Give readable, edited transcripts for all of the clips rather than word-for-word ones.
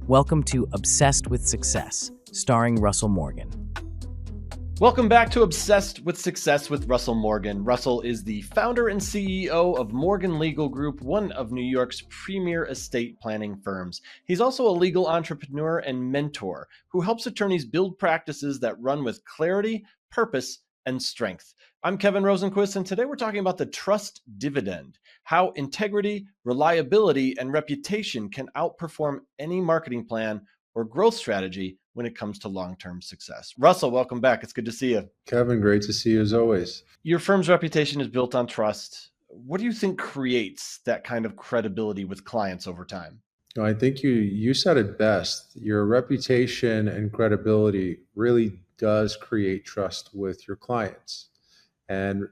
Welcome to Obsessed with Success, starring Russel Morgan. Welcome back to Obsessed with Success with Russel Morgan. Russell is the founder and CEO of Morgan Legal Group, one of New York's premier estate planning firms. He's also a legal entrepreneur and mentor who helps attorneys build practices that run with clarity, purpose, and strength. I'm Kevin Rosenquist, and today we're talking about the trust dividend, how integrity, reliability, and reputation can outperform any marketing plan or growth strategy when it comes to long-term success. Russell, welcome back. It's good to see you. Kevin, great to see you as always. Your firm's reputation is built on trust. What do you think creates that kind of credibility with clients over time? I think you said it best. Your reputation and credibility really does create trust with your clients. And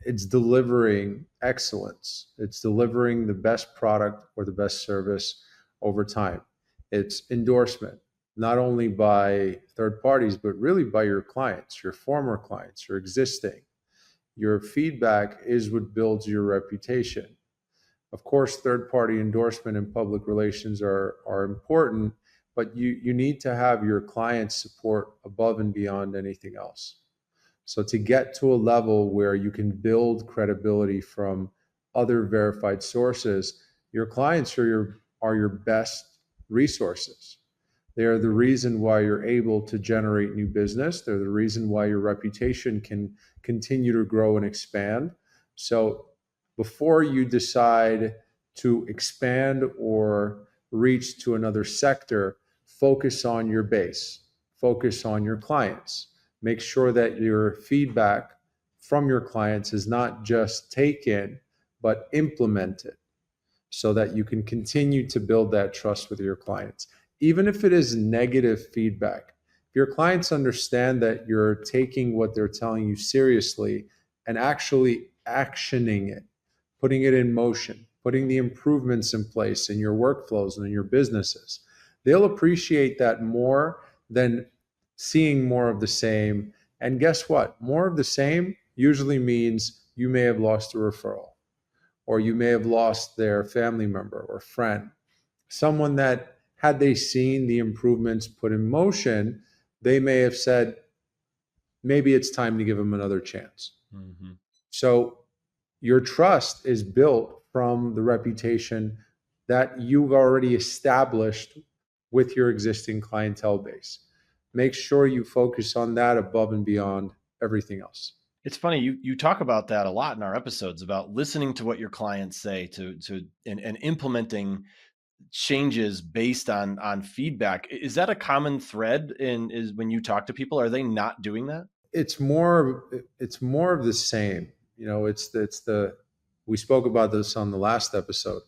it's delivering excellence. It's delivering the best product or the best service over time. It's endorsement, not only by third parties, but really by your clients, your former clients, your existing. Your feedback is what builds your reputation. Of course, third-party endorsement and public relations are important, but you need to have your clients' support above and beyond anything else. So to get to a level where you can build credibility from other verified sources, your clients are your best resources. They are the reason why you're able to generate new business. They're the reason why your reputation can continue to grow and expand. So before you decide to expand or reach to another sector, focus on your base, focus on your clients. Make sure that your feedback from your clients is not just taken, but implemented so that you can continue to build that trust with your clients. Even if it is negative feedback, if your clients understand that you're taking what they're telling you seriously and actually actioning it, putting it in motion, putting the improvements in place in your workflows and in your businesses, they'll appreciate that more than seeing more of the same. And guess what? More of the same usually means you may have lost a referral, or you may have lost their family member or friend, someone that had they seen the improvements put in motion, they may have said, maybe it's time to give them another chance. Mm-hmm. So your trust is built from the reputation that you've already established with your existing clientele base. Make sure you focus on that above and beyond everything else. It's funny, you talk about that a lot in our episodes about listening to what your clients say and implementing changes based on feedback. Is that a common thread is when you talk to people? Are they not doing that? It's more of the same. You know, we spoke about this on the last episode.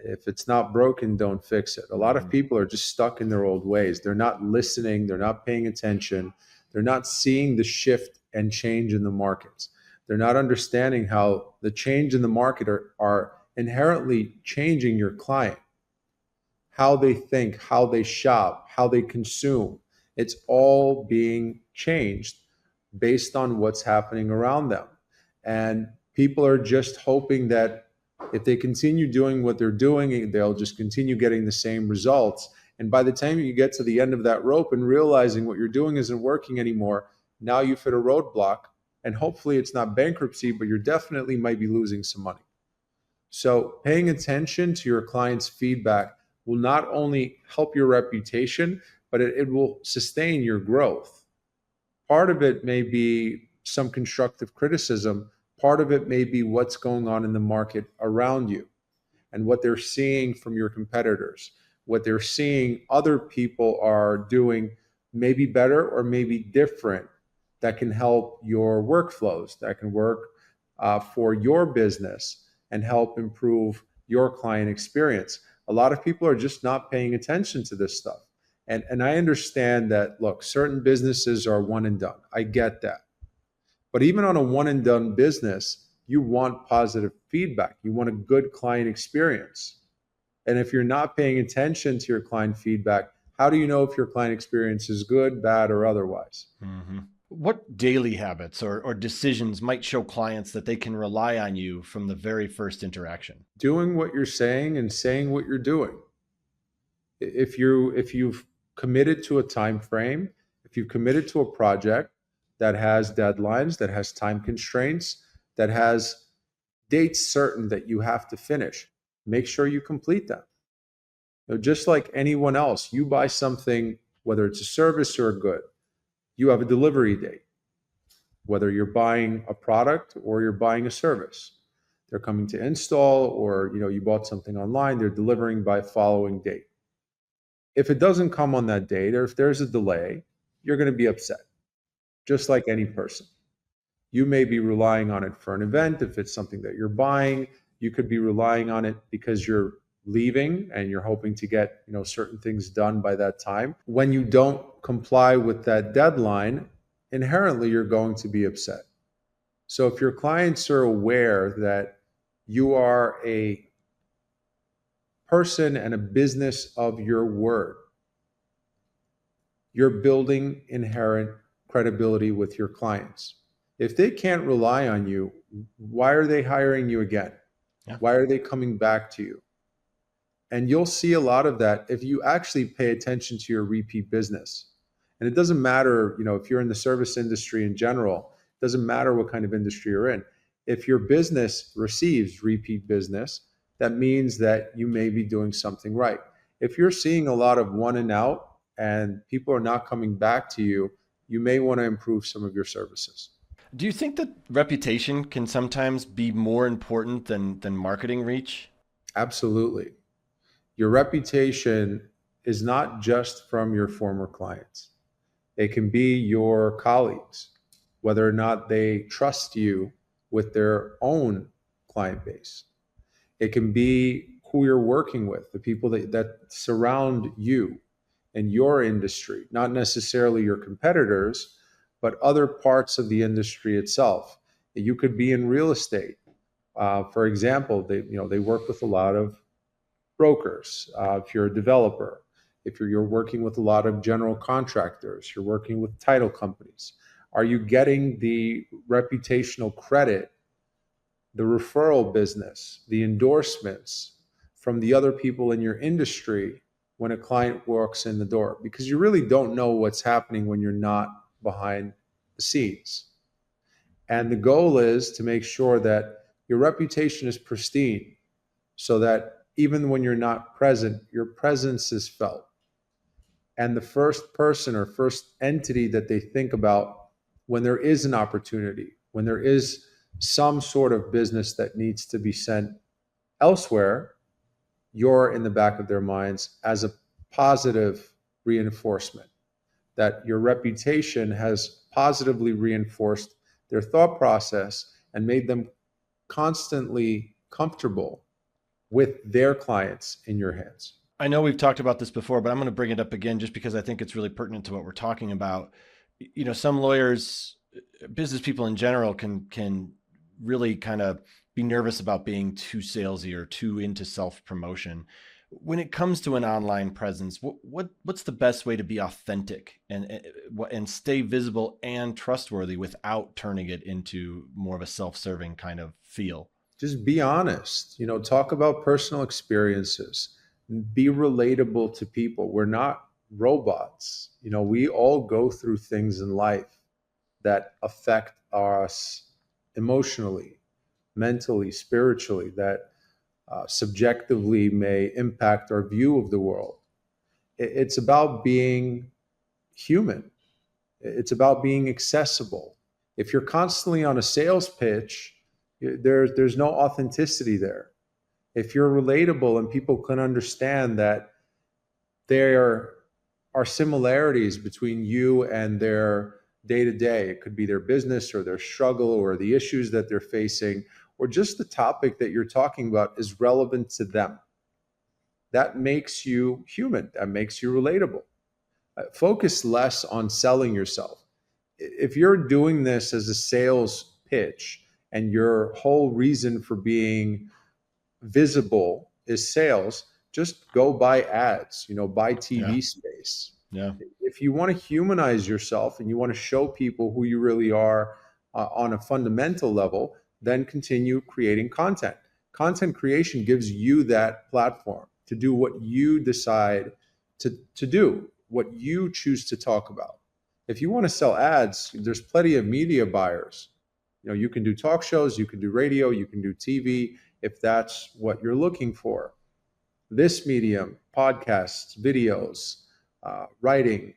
If it's not broken, don't fix it. A lot of people are just stuck in their old ways. They're not listening. They're not paying attention. They're not seeing the shift and change in the markets. They're not understanding how the change in the market are inherently changing your client, how they think, how they shop, how they consume. It's all being changed based on what's happening around them. And people are just hoping that if they continue doing what they're doing, they'll just continue getting the same results. And by the time you get to the end of that rope and realizing what you're doing isn't working anymore, now you've hit a roadblock, and hopefully it's not bankruptcy, but you definitely might be losing some money. So paying attention to your client's feedback will not only help your reputation, but it will sustain your growth. Part of it may be some constructive criticism. Part of it may be what's going on in the market around you and what they're seeing from your competitors, what they're seeing other people are doing maybe better or maybe different that can help your workflows, that can work for your business and help improve your client experience. A lot of people are just not paying attention to this stuff. And I understand that, look, certain businesses are one and done. I get that. But even on a one and done business, you want positive feedback. You want a good client experience. And if you're not paying attention to your client feedback, how do you know if your client experience is good, bad, or otherwise? Mm-hmm. What daily habits or decisions might show clients that they can rely on you from the very first interaction? Doing what you're saying and saying what you're doing. If you've committed to a time frame, if you've committed to a project that has deadlines, that has time constraints, that has dates certain that you have to finish, make sure you complete them. Just like anyone else, you buy something, whether it's a service or a good, you have a delivery date. Whether you're buying a product or you're buying a service, they're coming to install, or you bought something online, they're delivering by following date. If it doesn't come on that date, or if there's a delay, you're going to be upset, just like any person. You may be relying on it for an event. If it's something that you're buying, you could be relying on it because you're leaving and you're hoping to get certain things done by that time. When you don't comply with that deadline, inherently you're going to be upset. So if your clients are aware that you are a person and a business of your word, you're building inherent credibility with your clients. If they can't rely on you, why are they hiring you again? Yeah. Why are they coming back to you? And you'll see a lot of that if you actually pay attention to your repeat business. And it doesn't matter, if you're in the service industry in general, it doesn't matter what kind of industry you're in. If your business receives repeat business, that means that you may be doing something right. If you're seeing a lot of one and out and people are not coming back to you, you may want to improve some of your services. Do you think that reputation can sometimes be more important than marketing reach? Absolutely. Your reputation is not just from your former clients. It can be your colleagues, whether or not they trust you with their own client base. It can be who you're working with, the people that surround you in your industry, not necessarily your competitors, but other parts of the industry itself. You could be in real estate. For example, they work with a lot of brokers. If you're a developer, if you're working with a lot of general contractors, you're working with title companies, are you getting the reputational credit, the referral business, the endorsements from the other people in your industry when a client walks in the door? Because you really don't know what's happening when you're not behind the scenes. And the goal is to make sure that your reputation is pristine, so that even when you're not present, your presence is felt. And the first person or first entity that they think about when there is an opportunity, when there is some sort of business that needs to be sent elsewhere, you're in the back of their minds as a positive reinforcement, that your reputation has positively reinforced their thought process and made them constantly comfortable with their clients in your hands. I know we've talked about this before, but I'm going to bring it up again just because I think it's really pertinent to what we're talking about. Some lawyers, business people in general, can really kind of be nervous about being too salesy or too into self-promotion. When it comes to an online presence, what's the best way to be authentic and stay visible and trustworthy without turning it into more of a self-serving kind of feel? Just be honest, talk about personal experiences, be relatable to people. We're not robots. We all go through things in life that affect us emotionally, mentally, spiritually, that subjectively may impact our view of the world. It's about being human. It's about being accessible. If you're constantly on a sales pitch, there's no authenticity there. If you're relatable and people can understand that there are similarities between you and their day to day, it could be their business or their struggle or the issues that they're facing, or just the topic that you're talking about is relevant to them. That makes you human. That makes you relatable. Focus less on selling yourself. If you're doing this as a sales pitch and your whole reason for being visible is sales, just go buy ads, buy TV space. Yeah. If you want to humanize yourself and you want to show people who you really are on a fundamental level, then continue creating content. Content creation gives you that platform to do what you decide to do what you choose to talk about. If you want to sell ads, there's plenty of media buyers. You can do talk shows, you can do radio, you can do TV if that's what you're looking for. This medium, podcasts, videos, writing,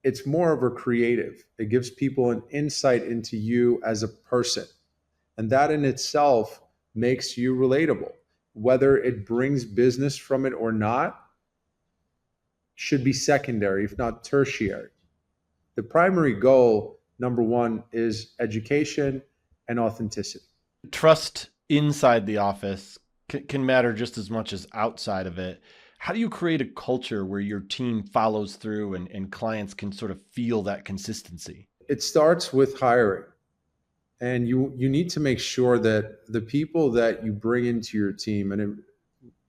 it's more of a creative. It gives people an insight into you as a person. And that in itself makes you relatable. Whether it brings business from it or not should be secondary, if not tertiary. The primary goal, number one, is education and authenticity. Trust inside the office can matter just as much as outside of it. How do you create a culture where your team follows through and clients can sort of feel that consistency? It starts with hiring. And you need to make sure that the people that you bring into your team, and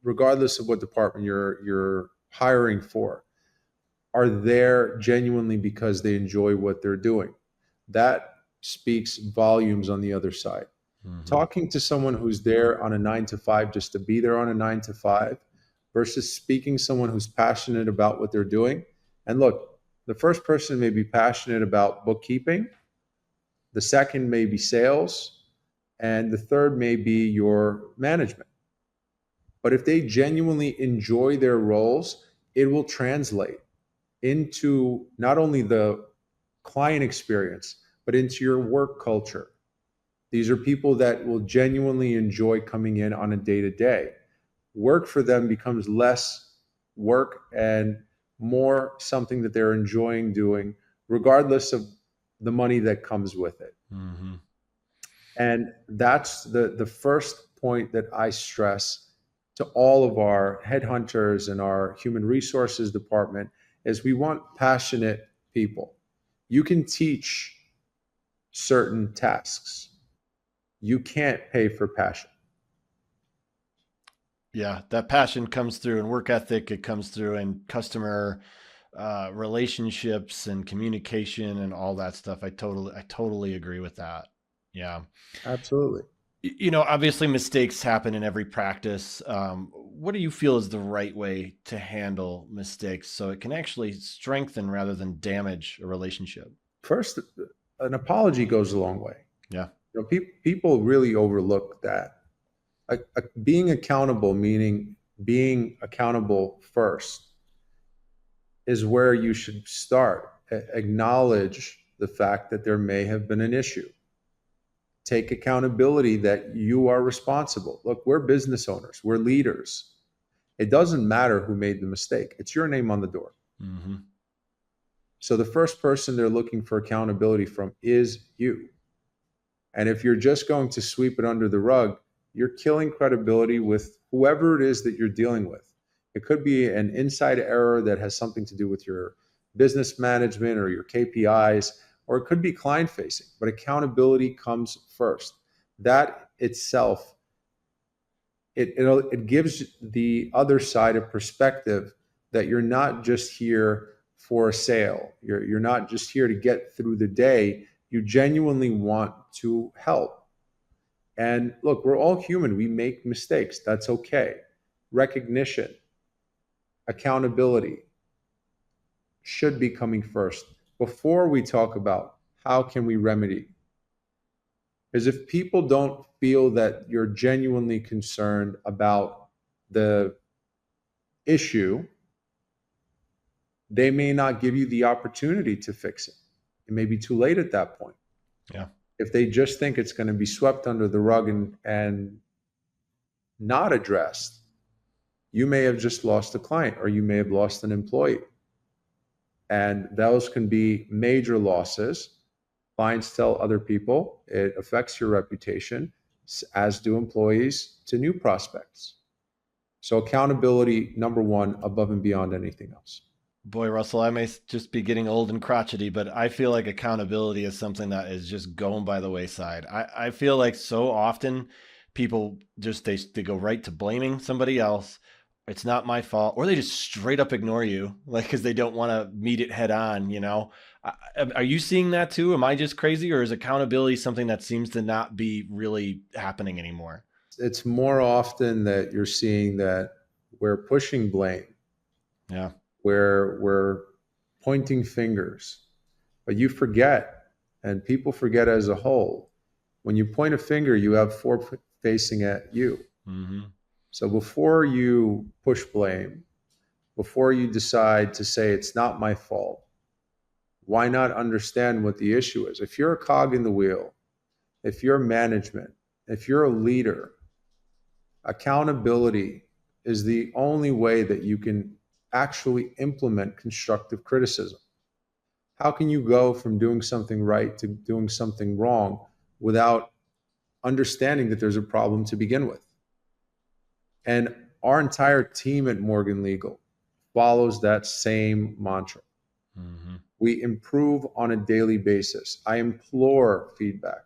regardless of what department you're hiring for, are there genuinely because they enjoy what they're doing. That speaks volumes on the other side. Mm-hmm. Talking to someone who's there on a 9 to 5 just to be there on a 9 to 5 versus speaking to someone who's passionate about what they're doing. And look, the first person may be passionate about bookkeeping, the second may be sales, and the third may be your management. But if they genuinely enjoy their roles, it will translate into not only the client experience, but into your work culture. These are people that will genuinely enjoy coming in on a day-to-day. Work for them becomes less work and more something that they're enjoying doing, regardless of the money that comes with it. Mm-hmm. And that's the first point that I stress to all of our headhunters and our human resources department is we want passionate people. You can teach certain tasks. You can't pay for passion. Yeah, that passion comes through in work ethic. It comes through in customer relationships and communication and all that stuff. I totally agree with that. Yeah, absolutely. Obviously mistakes happen in every practice. What do you feel is the right way to handle mistakes so it can actually strengthen rather than damage a relationship? First, an apology goes a long way. Yeah. People really overlook that. Being accountable, meaning being accountable first, is where you should start. Acknowledge the fact that there may have been an issue. Take accountability that you are responsible. Look, we're business owners. We're leaders. It doesn't matter who made the mistake. It's your name on the door. Mm-hmm. So the first person they're looking for accountability from is you. And if you're just going to sweep it under the rug, you're killing credibility with whoever it is that you're dealing with. It could be an inside error that has something to do with your business management or your KPIs, or it could be client facing, but accountability comes first. That itself, it gives the other side a perspective that you're not just here for a sale. You're not just here to get through the day. You genuinely want to help. And look, we're all human. We make mistakes. That's okay. Recognition, accountability should be coming first before we talk about how can we remedy. Because if people don't feel that you're genuinely concerned about the issue, they may not give you the opportunity to fix it. It may be too late at that point. Yeah. If they just think it's going to be swept under the rug and not addressed, you may have just lost a client or you may have lost an employee. And those can be major losses. Clients tell other people, it affects your reputation, as do employees to new prospects. So accountability, number one, above and beyond anything else. Boy, Russell, I may just be getting old and crotchety, but I feel like accountability is something that is just going by the wayside. I feel like so often people just, they go right to blaming somebody else. It's not my fault. Or they just straight up ignore you, like, because they don't want to meet it head on, Are you seeing that too? Am I just crazy? Or is accountability something that seems to not be really happening anymore? It's more often that you're seeing that we're pushing blame. Yeah. where we're pointing fingers, but you forget, and people forget as a whole, when you point a finger, you have four facing at you. Mm-hmm. So before you push blame, before you decide to say it's not my fault, why not understand what the issue is? If you're a cog in the wheel, if you're management, if you're a leader, accountability is the only way that you can actually implement constructive criticism. How can you go from doing something right to doing something wrong without understanding that there's a problem to begin with? And our entire team at Morgan Legal follows that same mantra. Mm-hmm. We improve on a daily basis. I implore feedback.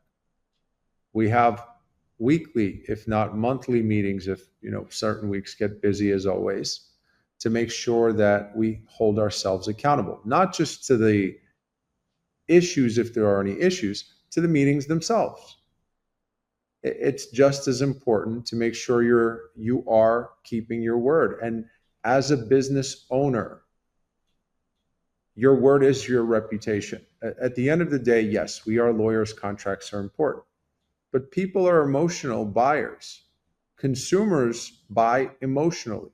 We have weekly, if not monthly meetings, if certain weeks get busy as always, to make sure that we hold ourselves accountable, not just to the issues, if there are any issues, to the meetings themselves. It's just as important to make sure you are keeping your word. And as a business owner, your word is your reputation. At the end of the day, yes, we are lawyers, contracts are important, but people are emotional buyers. Consumers buy emotionally.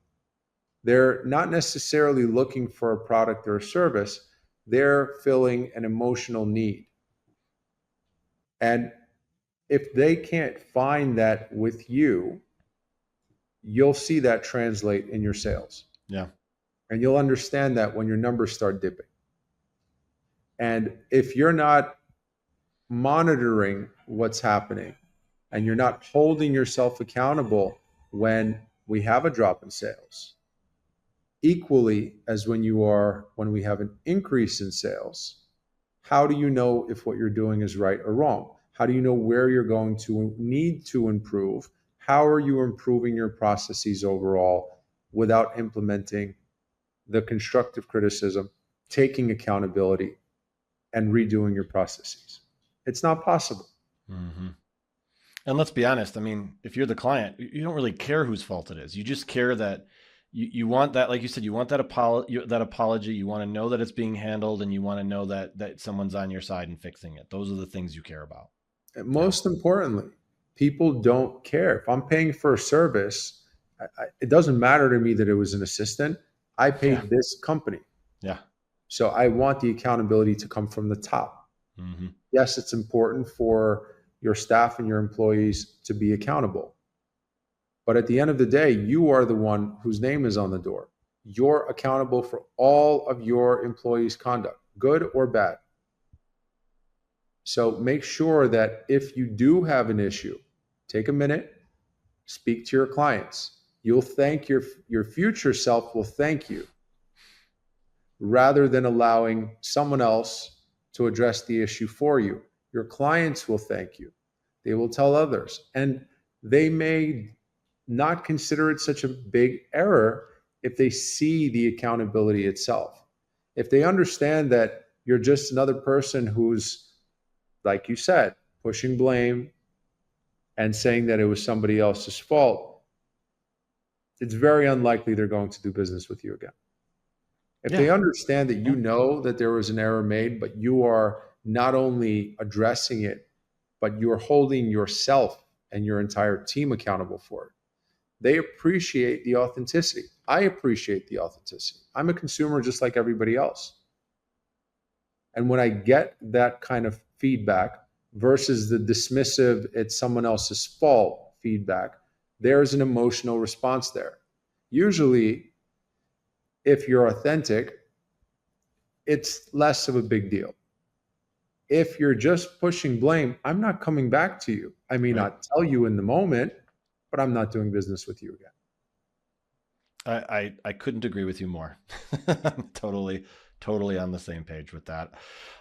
They're not necessarily looking for a product or a service. They're filling an emotional need. And if they can't find that with you, you'll see that translate in your sales. Yeah. And you'll understand that when your numbers start dipping. And if you're not monitoring what's happening and you're not holding yourself accountable when we have a drop in sales, equally as when we have an increase in sales, how do you know if what you're doing is right or wrong? How do you know where you're going to need to improve? How are you improving your processes overall without implementing the constructive criticism, taking accountability, and redoing your processes? It's not possible. Mm-hmm. And let's be honest. I mean, if you're the client, you don't really care whose fault it is. You just care that you want that, like you said, you want that apology. You want to know that it's being handled, and you want to know that someone's on your side and fixing it. Those are the things you care about. And most importantly, people don't care. If I'm paying for a service, it doesn't matter to me that it was an assistant. I paid this company. Yeah. So I want the accountability to come from the top. Mm-hmm. Yes, it's important for your staff and your employees to be accountable. But at the end of the day, you are the one whose name is on the door. You're accountable for all of your employees' conduct, good or bad. So make sure that if you do have an issue, take a minute, speak to your clients. You'll thank your future self will thank you, rather than allowing someone else to address the issue for you. Your clients will thank you. They will tell others. And they may not consider it such a big error if they see the accountability itself. If they understand that you're just another person who's, like you said, pushing blame and saying that it was somebody else's fault, it's very unlikely they're going to do business with you again. If they understand that you know that there was an error made, but you are not only addressing it, but you're holding yourself and your entire team accountable for it, they appreciate the authenticity. I appreciate the authenticity. I'm a consumer just like everybody else. And when I get that kind of feedback versus the dismissive, it's someone else's fault feedback, there's an emotional response there. Usually, if you're authentic, it's less of a big deal. If you're just pushing blame, I'm not coming back to you. I may not tell you in the moment, but I'm not doing business with you again. I couldn't agree with you more. Totally on the same page with that.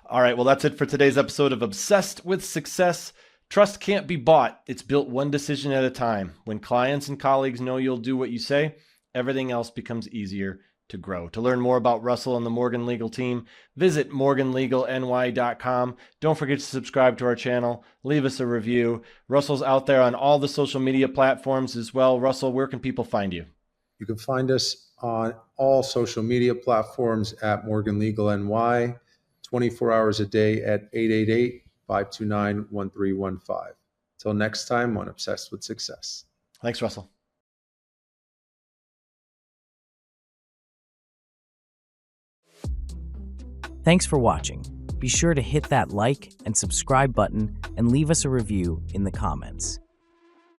All right. Well, that's it for today's episode of Obsessed with Success. Trust can't be bought. It's built one decision at a time. When clients and colleagues know you'll do what you say, everything else becomes easier to grow. To learn more about Russell and the Morgan Legal team, visit morganlegalny.com. Don't forget to subscribe to our channel. Leave us a review. Russell's out there on all the social media platforms as well. Russell, where can people find you? You can find us on all social media platforms at Morgan Legal NY, 24 hours a day at 888-529-1315. Till next time on Obsessed with Success. Thanks, Russell. Thanks for watching. Be sure to hit that like and subscribe button and leave us a review in the comments.